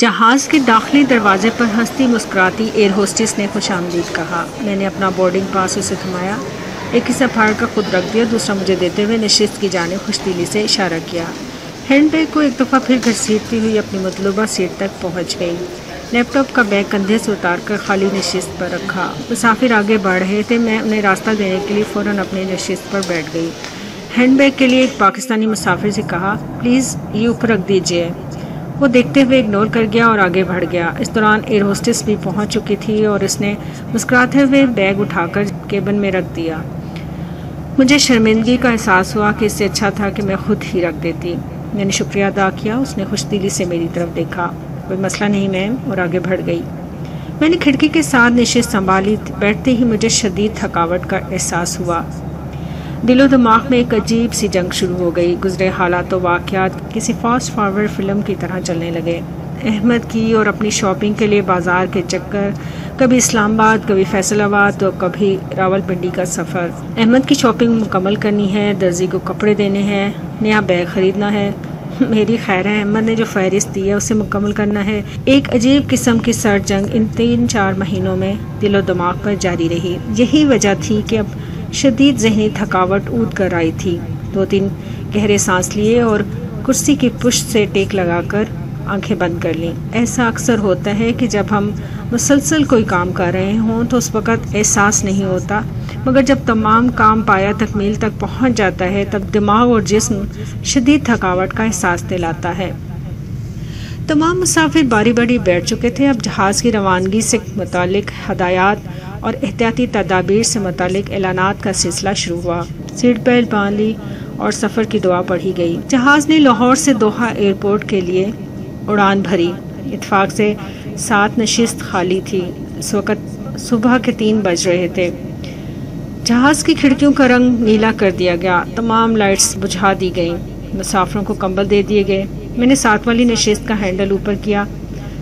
جہاز کے داخلی دروازے پر ہنستی مسکراتی ایئر ہوسٹس نے خوش آمدید کہا۔ میں نے اپنا بورڈنگ پاس اسے تھمایا، ایک حصہ پھاڑ کر خود رکھ دیا، دوسرا مجھے دیتے ہوئے نشست کی جانب خوش دلی سے اشارہ کیا۔ ہینڈ بیگ کو ایک دفعہ پھر گھسیٹتی ہوئی اپنی مطلوبہ سیٹ تک پہنچ گئی۔ لیپ ٹاپ کا بیگ کندھے سے اتار کر خالی نشست پر رکھا۔ مسافر آگے بڑھ رہے تھے، میں انہیں راستہ دینے کے لیے فوراً اپنی نشست پر بیٹھ گئی۔ ہینڈ بیگ کے لیے ایک پاکستانی مسافر سے کہا، پلیز یہ اوپر رکھ دیجیے۔ وہ دیکھتے ہوئے اگنور کر گیا اور آگے بڑھ گیا۔ اس دوران ایئر ہوسٹس بھی پہنچ چکی تھی اور اس نے مسکراتے ہوئے بیگ اٹھا کر کیبن میں رکھ دیا۔ مجھے شرمندگی کا احساس ہوا کہ اس سے اچھا تھا کہ میں خود ہی رکھ دیتی۔ میں نے شکریہ ادا کیا۔ اس نے خوش دلی سے میری طرف دیکھا۔ کوئی مسئلہ نہیں میم، اور آگے بڑھ گئی۔ میں نے کھڑکی کے ساتھ نشست سنبھالی۔ بیٹھتے ہی مجھے شدید تھکاوٹ کا احساس ہوا۔ دل و دماغ میں ایک عجیب سی جنگ شروع ہو گئی۔ گزرے حالات و واقعات کسی فاسٹ فارورڈ فلم کی طرح چلنے لگے۔ احمد کی اور اپنی شاپنگ کے لیے بازار کے چکر، کبھی اسلام آباد، کبھی فیصل آباد تو کبھی راول پنڈی کا سفر۔ احمد کی شاپنگ مکمل کرنی ہے، درزی کو کپڑے دینے ہیں، نیا بیگ خریدنا ہے۔ میری خیر ہے، احمد نے جو فہرست دی ہے اسے مکمل کرنا ہے۔ ایک عجیب قسم کی سرد جنگ ان 3-4 مہینوں میں دل و دماغ پر جاری رہی۔ یہی وجہ تھی کہ اب شدید ذہنی تھکاوٹ اود کر آئی تھی۔ 2-3 گہرے سانس لیے اور کرسی کی پشت سے ٹیک لگا کر آنکھیں بند کر لیں۔ ایسا اکثر ہوتا ہے کہ جب ہم مسلسل کوئی کام کر رہے ہوں تو اس وقت احساس نہیں ہوتا، مگر جب تمام کام پایا تکمیل تک پہنچ جاتا ہے تب دماغ اور جسم شدید تھکاوٹ کا احساس دلاتا ہے۔ تمام مسافر باری باری بیٹھ چکے تھے۔ اب جہاز کی روانگی سے متعلق ہدایات اور احتیاطی تدابیر سے متعلق اعلانات کا سلسلہ شروع ہوا۔ سیٹ بیلٹ باندھ لی اور سفر کی دعا پڑھی گئی۔ جہاز نے لاہور سے دوحہ ایئرپورٹ کے لیے اڑان بھری۔ اتفاق سے 7 نشست خالی تھی۔ اس وقت صبح کے 3 بج رہے تھے۔ جہاز کی کھڑکیوں کا رنگ نیلا کر دیا گیا، تمام لائٹس بجھا دی گئیں، مسافروں کو کمبل دے دیے گئے۔ میں نے ساتھ والی نشست کا ہینڈل اوپر کیا،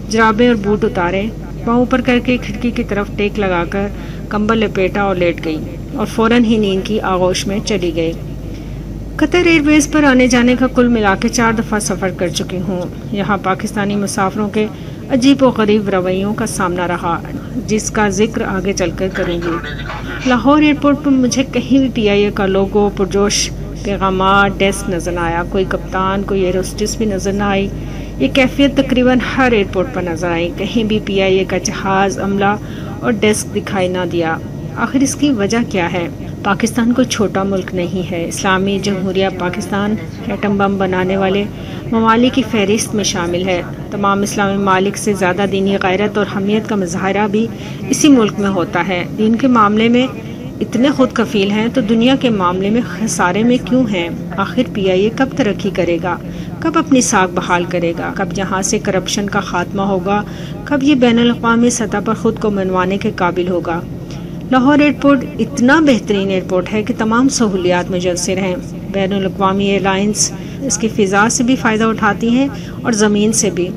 جرابیں اور بوٹ اتارے، پاؤں اوپر کر کے کھڑکی کی طرف ٹیک لگا کر کمبل لپیٹا اور لیٹ گئی اور فوراً ہی نیند کی آغوش میں چلی گئی۔ قطر ایئر ویز پر آنے جانے کا کل ملا کے 4 دفعہ سفر کر چکی ہوں۔ یہاں پاکستانی مسافروں کے عجیب و غریب رویوں کا سامنا رہا، جس کا ذکر آگے چل کر کروں گی۔ لاہور ایئرپورٹ پر مجھے کہیں بھی PIA کا لوگو، پرجوش پیغامات، ڈیسک نظر نہ آیا۔ کوئی کپتان، کوئی ایئر ہوسٹس بھی نظر نہ آئی۔ یہ کیفیت تقریباً ہر ایئرپورٹ پر نظر آئی۔ کہیں بھی PIA کا جہاز، عملہ اور ڈیسک دکھائی نہ دیا۔ آخر اس کی وجہ کیا ہے؟ پاکستان کوئی چھوٹا ملک نہیں ہے۔ اسلامی جمہوریہ پاکستان ایٹم بم بنانے والے ممالک کی فہرست میں شامل ہے۔ تمام اسلامی ممالک سے زیادہ دینی غیرت اور حمیت کا مظاہرہ بھی اسی ملک میں ہوتا ہے۔ دین کے معاملے میں اتنے خود کفیل ہیں تو دنیا کے معاملے میں خسارے میں کیوں ہیں؟ آخر PIA کب ترقی کرے گا؟ کب اپنی ساکھ بحال کرے گا؟ کب یہاں سے کرپشن کا خاتمہ ہوگا؟ کب یہ بین الاقوامی سطح پر خود کو منوانے کے قابل ہوگا؟ لاہور ایئرپورٹ اتنا بہترین ایئرپورٹ ہے کہ تمام سہولیات میسر ہیں۔ بین الاقوامی ایئر لائنز اس کی فضا سے بھی فائدہ اٹھاتی ہیں اور زمین سے بھی۔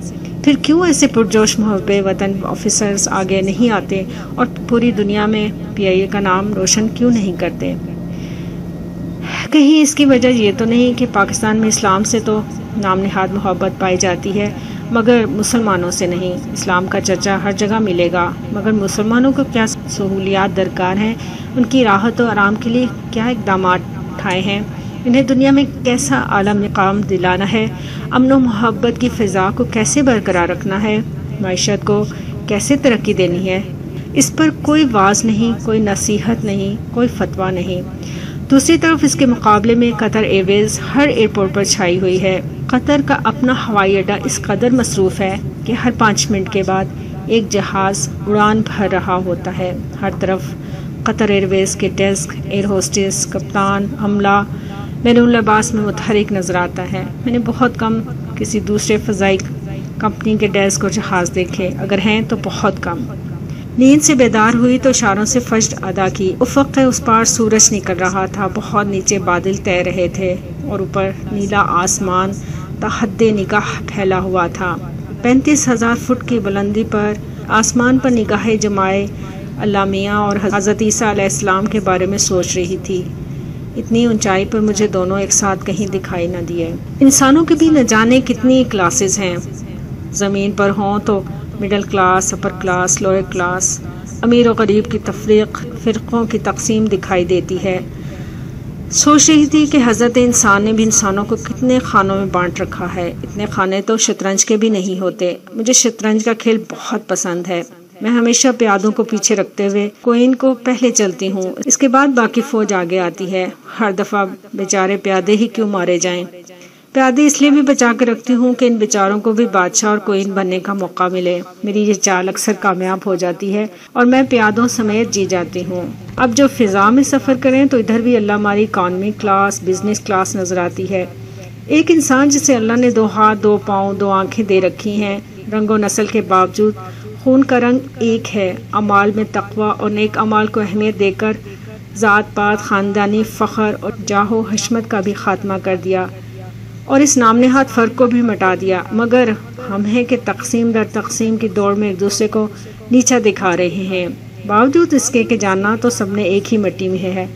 پھر کیوں ایسے پرجوش محب وطن آفیسرز آگے نہیں آتے اور پوری دنیا میں PIA کا نام روشن کیوں نہیں کرتے؟ کہیں اس کی وجہ یہ تو نہیں کہ پاکستان میں اسلام سے تو نام نہاد محبت پائی جاتی ہے مگر مسلمانوں سے نہیں؟ اسلام کا چرچا ہر جگہ ملے گا مگر مسلمانوں کو کیا سہولیات درکار ہیں؟ ان کی راحت و آرام کے لیے کیا اقدامات اٹھائے ہیں؟ انہیں دنیا میں کیسا اعلیٰ مقام دلانا ہے؟ امن و محبت کی فضا کو کیسے برقرار رکھنا ہے؟ معیشت کو کیسے ترقی دینی ہے؟ اس پر کوئی واعظ نہیں، کوئی نصیحت نہیں، کوئی فتویٰ نہیں۔ دوسری طرف اس کے مقابلے میں قطر ایئر ویز ہر ایئرپورٹ پر چھائی ہوئی ہے۔ قطر کا اپنا ہوائی اڈہ اس قدر مصروف ہے کہ ہر 5 منٹ کے بعد ایک جہاز اڑان بھر رہا ہوتا ہے۔ ہر طرف قطر ایئر ویز کے ڈیسک، ایئر ہوسٹس، کپتان، عملہ بیرون لباس میں متحرک نظر آتا ہے۔ میں نے بہت کم کسی دوسرے فضائی کمپنی کے ڈیسک اور جہاز دیکھے، اگر ہیں تو بہت کم۔ نیند سے بیدار ہوئی تو اشاروں سے فجر ادا کی۔ افق کے اس پار سورج نکل رہا تھا، بہت نیچے بادل تیر رہے تھے اور اوپر نیلا آسمان تا حد نگاہ پھیلا ہوا تھا۔ 35,000 فٹ کی بلندی پر آسمان پر نگاہیں جمائے اللہ میاں اور حضرت عیسیٰ علیہ السلام کے بارے میں سوچ رہی تھی۔ اتنی اونچائی پر مجھے دونوں ایک ساتھ کہیں دکھائی نہ دیے۔ انسانوں کے بھی نہ جانے کتنی کلاسز ہیں، زمین پر ہوں تو middle class, upper class, lower class, امیر و غریب کی تفریق، فرقوں کی تقسیم دکھائی دیتی ہے۔ سوچ رہی تھی کہ حضرت انسان نے بھی انسانوں کو کتنے خانوں میں بانٹ رکھا ہے۔ اتنے خانے تو شطرنج کے بھی نہیں ہوتے۔ مجھے شطرنج کا کھیل بہت پسند ہے۔ میں ہمیشہ پیادوں کو پیچھے رکھتے ہوئے کوئن کو پہلے چلتی ہوں، اس کے بعد باقی فوج آگے آتی ہے۔ ہر دفعہ بیچارے پیادے ہی کیوں مارے جائیں۔ پیادے اس لیے بھی بچا کے رکھتی ہوں کہ ان بیچاروں کو بھی بادشاہ اور کوئن بننے کا موقع ملے۔ میری یہ چال اکثر کامیاب ہو جاتی ہے اور میں پیادوں سمیت جی جاتی ہوں۔ اب جو فضا میں سفر کریں تو ادھر بھی اللہ ہماری اکانومی کلاس، بزنس کلاس نظر آتی ہے۔ ایک انسان جسے اللہ نے 2 ہاتھ، 2 پاؤں، 2 آنکھیں دے رکھی ہیں، رنگ و نسل کے باوجود خون کا رنگ ایک ہے۔ اعمال میں تقوی اور نیک اعمال کو اہمیت دے کر ذات پات، خاندانی فخر اور جاہ و حشمت کا بھی خاتمہ کر دیا اور اس نام نہاد فرق کو بھی مٹا دیا، مگر ہم ہیں کہ تقسیم در تقسیم کی دوڑ میں ایک دوسرے کو نیچا دکھا رہے ہیں۔ باوجود اس کے کہ جاننا تو سب نے ایک ہی مٹی میں ہے،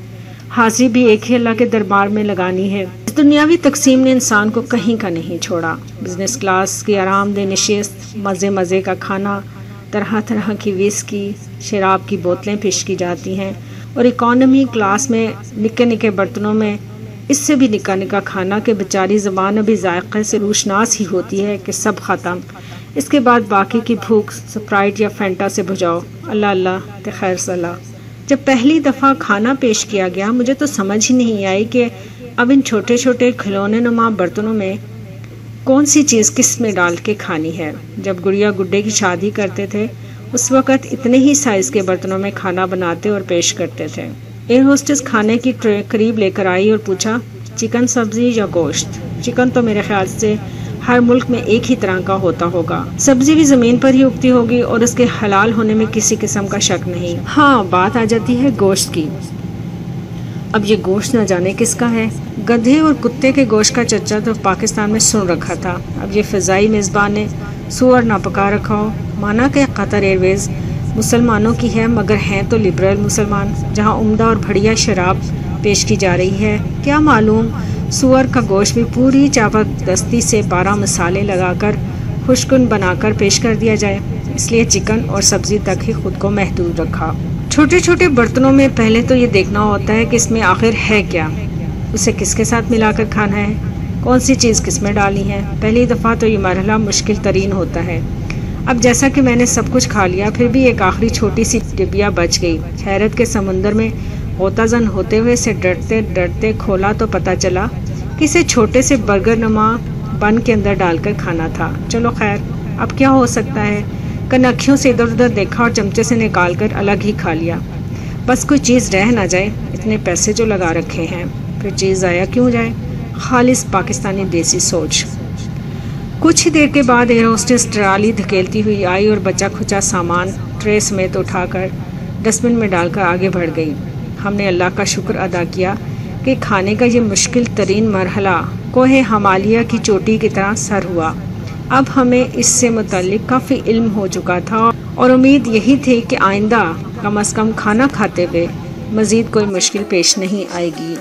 حاضری بھی ایک ہی اللہ کے دربار میں لگانی ہے۔ اس دنیاوی تقسیم نے انسان کو کہیں کا نہیں چھوڑا۔ بزنس کلاس کی آرام دہ نشست، مزے مزے کا کھانا، طرح طرح کی وسکی، شراب کی بوتلیں پیش کی جاتی ہیں، اور اکانومی کلاس میں نکے نکے برتنوں میں اس سے بھی نکا نکا کھانا کہ بیچاری زبان ابھی ذائقے سے روشناس ہی ہوتی ہے کہ سب ختم۔ اس کے بعد باقی کی بھوک سپرائٹ یا فینٹا سے بجھاؤ۔ اللہ اللہ تے خیر صلاح۔ جب پہلی دفعہ کھانا پیش کیا گیا مجھے تو سمجھ ہی نہیں آئی کہ اب ان چھوٹے چھوٹے کھلونے نما برتنوں میں کون سی چیز کس میں ڈال کے کھانی ہے۔ جب گڑیا گڈے کی شادی کرتے تھے اس وقت اتنے ہی سائز کے برتنوں میں کھانا بناتے اور پیش کرتے تھے۔ ایئر ہوسٹس کھانے کی ٹرے قریب لے کر آئی اور پوچھا چکن سبزی یا گوشت؟ چکن تو میرے خیال سے ہر ملک میں ایک ہی طرح کا ہوتا ہوگا، سبزی بھی زمین پر ہی اگتی ہوگی اور اس کے حلال ہونے میں کسی قسم کا شک نہیں۔ ہاں، بات آ جاتی ہے گوشت کی۔ اب یہ گوشت نہ جانے کس کا ہے۔ گدھے اور کتے کے گوشت کا چرچا تو پاکستان میں سن رکھا تھا، اب یہ فضائی میزبان نے سور نہ پکا رکھا ہو۔ مانا کہ قطر ایئر ویز مسلمانوں کی ہے مگر ہیں تو لبرل مسلمان، جہاں عمدہ اور بڑھیا شراب پیش کی جا رہی ہے۔ کیا معلوم سور کا گوشت بھی پوری چاپک دستی سے 12 مسالے لگا کر خوشگن بنا کر پیش کر دیا جائے، اس لیے چکن اور سبزی تک ہی خود کو محدود رکھا۔ چھوٹے چھوٹے برتنوں میں پہلے تو یہ دیکھنا ہوتا ہے کہ اس میں آخر ہے کیا، اسے کس کے ساتھ ملا کر کھانا ہے، کون سی چیز کس میں ڈالنی ہے۔ پہلی دفعہ تو یہ مرحلہ مشکل ترین ہوتا ہے۔ اب جیسا کہ میں نے سب کچھ کھا لیا پھر بھی ایک آخری چھوٹی سی ڈبیا بچ گئی۔ حیرت کے سمندر میں غوطہ زن ہوتے ہوئے سے ڈرتے ڈرتے کھولا تو پتہ چلا کہ اسے چھوٹے سے برگر نما بن کے اندر ڈال کر کھانا تھا۔ چلو خیر، اب کیا ہو سکتا ہے، کنکھیوں سے ادھر ادھر دیکھا اور چمچے سے نکال کر الگ ہی کھا لیا۔ بس کوئی چیز رہ نہ جائے، اتنے پیسے جو لگا رکھے ہیں پھر چیز ضائع کیوں جائے۔ خالص پاکستانی دیسی سوچ۔ کچھ ہی دیر کے بعد ایئر ہوسٹس ٹرالی دھکیلتی ہوئی آئی اور بچا کھچا سامان ٹرے سمیت اٹھا کر ڈسٹ بن میں ڈال کر آگے بڑھ گئی۔ ہم نے اللہ کا شکر ادا کیا کہ کھانے کا یہ مشکل ترین مرحلہ کوہ ہمالیہ کی چوٹی کی طرح سر ہوا۔ اب ہمیں اس سے متعلق کافی علم ہو چکا تھا اور امید یہی تھی کہ آئندہ کم از کم کھانا کھاتے ہوئے مزید کوئی مشکل پیش نہیں آئے گی۔